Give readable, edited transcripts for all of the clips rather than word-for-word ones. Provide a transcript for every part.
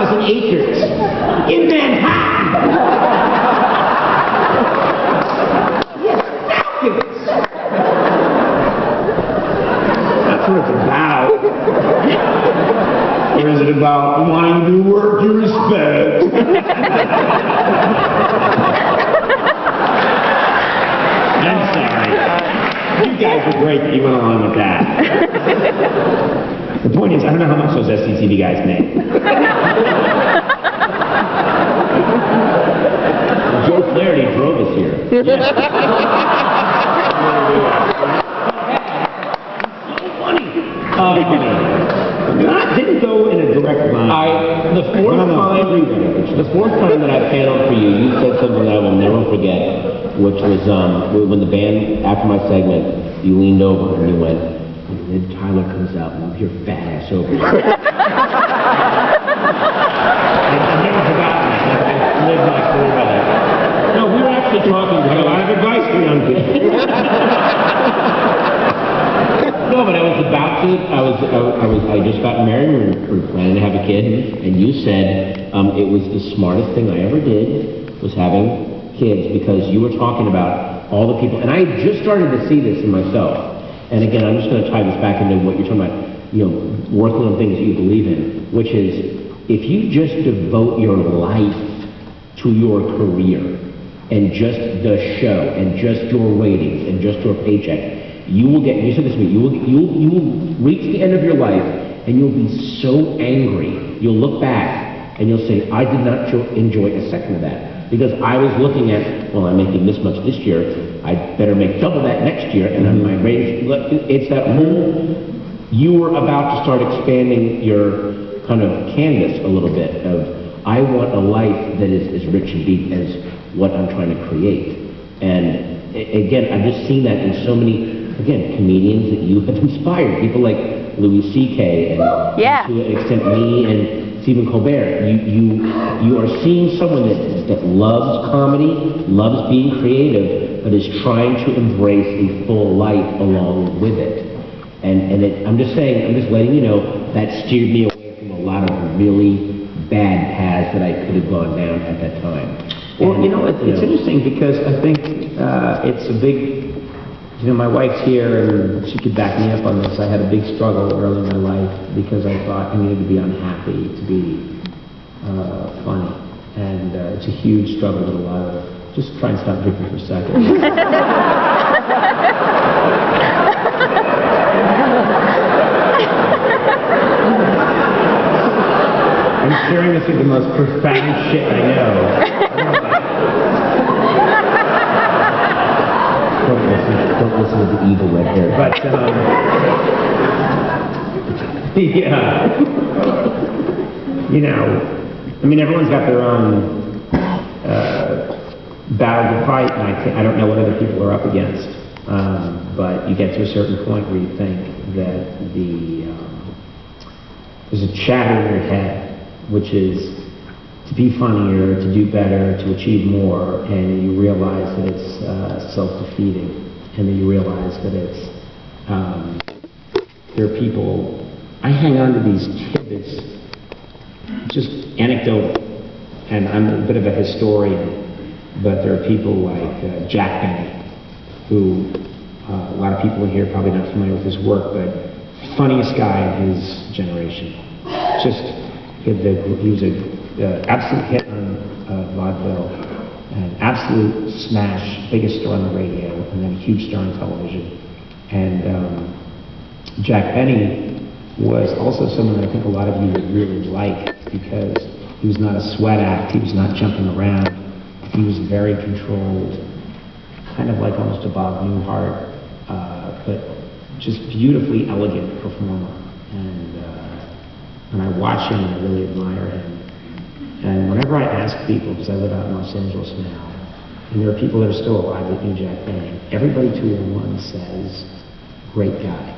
2,000 acres in Manhattan. Yes, fabulous. That's what it's about. Or is it about wanting to do work you respect? I'm sorry. You guys were great that you went along with that. The point is, I don't know how much those SCTV guys make. Joe Flaherty drove us here. Yeah. Funny. Didn't go in a direct line. The fourth time that I paneled for you, you said something that I will never forget, which was when the band, after my segment, you leaned over and you went, and then Tyler comes out and your fat ass over. I never forgotten that. I lived my career by that. No, we were actually talking about a lot of advice for young people. No, but I was about to. I just got married. We were planning to have a kid, and you said it was the smartest thing I ever did was having kids, because you were talking about all the people, and I just started to see this in myself. And again, I'm just going to tie this back into what you're talking about. Working on things that you believe in, which is if you just devote your life to your career and just the show and just your ratings and just your paycheck. You will get, you said this to me, you will reach the end of your life and you'll be so angry. You'll look back and you'll say, I did not enjoy a second of that. Because I was looking at, well, I'm making this much this year, I better make double that next year, and my ratings, it's that whole, you were about to start expanding your kind of canvas a little bit of, I want a life that is as rich and deep as what I'm trying to create. And again, I've just seen that in so many, again, comedians that you have inspired, people like Louis C.K. and to an extent me and Stephen Colbert. You are seeing someone that loves comedy, loves being creative, but is trying to embrace a full life along with it. And I'm just saying, I'm just letting you know, that steered me away from a lot of really bad paths that I could have gone down at that time. Well, it's interesting because I think it's a big, my wife's here and she could back me up on this. I had a big struggle early in my life because I thought I needed to be unhappy to be funny. And it's a huge struggle with a lot of, just try and stop drinking for a second. I'm sharing this with the most profound shit I know. Don't listen to the evil red hair. But, everyone's got their own battle to fight, and I don't know what other people are up against. But you get to a certain point where you think that there's a chatter in your head, which is to be funnier, to do better, to achieve more, and you realize that it's self-defeating, and then you realize that it's, there are people, I hang on to these tidbits, just anecdotal, and I'm a bit of a historian, but there are people like Jack Benny, who a lot of people in here are probably not familiar with his work, but funniest guy in his generation. Just, he was an absolute hit on vaudeville, an absolute smash, biggest star on the radio, and then a huge star on television. And Jack Benny was also someone that I think a lot of you would really like, because he was not a sweat act, he was not jumping around, he was very controlled, kind of like almost a Bob Newhart, but just beautifully elegant performer. And I watch him and I really admire him. And whenever I ask people, because I live out in Los Angeles now, and there are people that are still alive that knew Jack Benny, everybody to one says, great guy,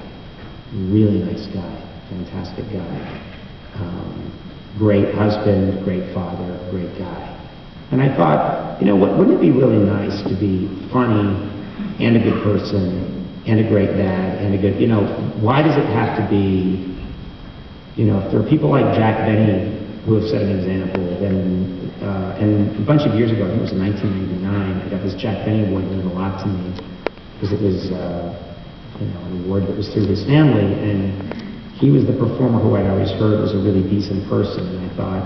really nice guy, fantastic guy, great husband, great father, great guy. And I thought, wouldn't it be really nice to be funny and a good person and a great dad and a good, why does it have to be, if there are people like Jack Benny who have set an example. And a bunch of years ago, I think it was in 1999, I got this Jack Benny Award that meant a lot to me because it was an award that was through his family, and he was the performer who I'd always heard was a really decent person, and I thought,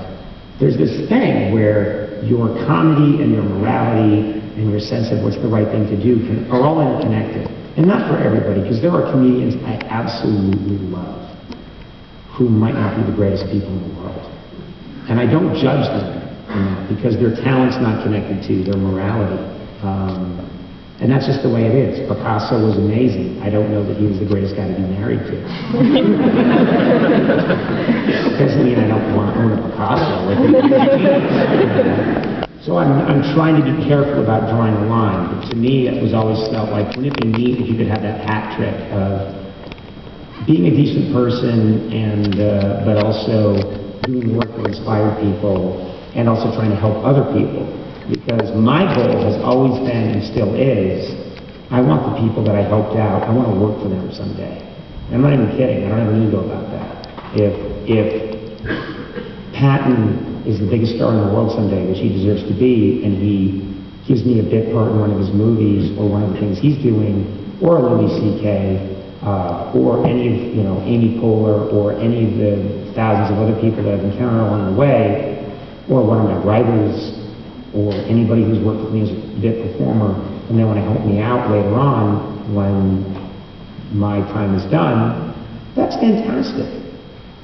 there's this thing where your comedy and your morality and your sense of what's the right thing to do are all interconnected. And not for everybody, because there are comedians I absolutely love who might not be the greatest people in the world. And I don't judge them in that, because their talent's not connected to their morality. And that's just the way it is. Picasso was amazing. I don't know that he was the greatest guy to be married to. Doesn't mean I don't want to own a Picasso. So I'm trying to be careful about drawing a line. But to me, it was always felt like, wouldn't it be neat if you could have that hat trick of being a decent person and but also doing work that inspired people and also trying to help other people. Because my goal has always been and still is, I want the people that I helped out, I want to work for them someday. I'm not even kidding, I don't have an ego about that. If Patton is the biggest star in the world someday, which he deserves to be, and he gives me a bit part in one of his movies or one of the things he's doing, or Louis C.K., or any of, Amy Poehler, or any of the thousands of other people that I've encountered along the way, or one of my writers, or anybody who's worked with me as a bit performer, and then when they help me out later on, when my time is done, that's fantastic.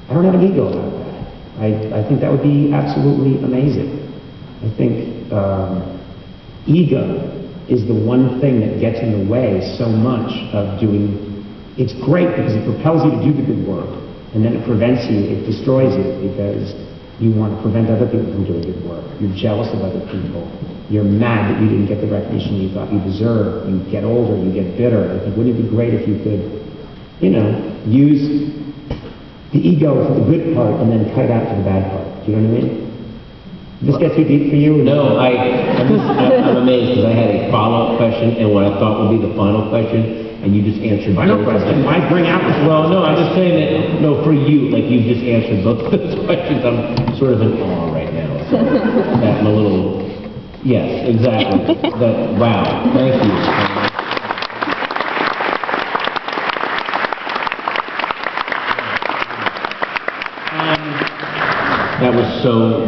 I don't have an ego about that. I think that would be absolutely amazing. I think ego is the one thing that gets in the way so much of doing. It's great because it propels you to do the good work, and then it prevents you, it destroys you, because you want to prevent other people from doing good work. You're jealous of other people. You're mad that you didn't get the recognition you thought you deserved. You get older, you get bitter. I think, wouldn't it be great if you could, use the ego for the good part and then cut it out for the bad part? Do you know what I mean? Did this get too deep for you? No, I'm amazed because I had a follow-up question and what I thought would be the final question, and you just answered. Final question might bring out the. Well, no, I'm just saying that, no, for you, like you just answered both those questions. I'm sort of in awe right now. So that I'm a little, yes, exactly. Wow, thank you. That was so,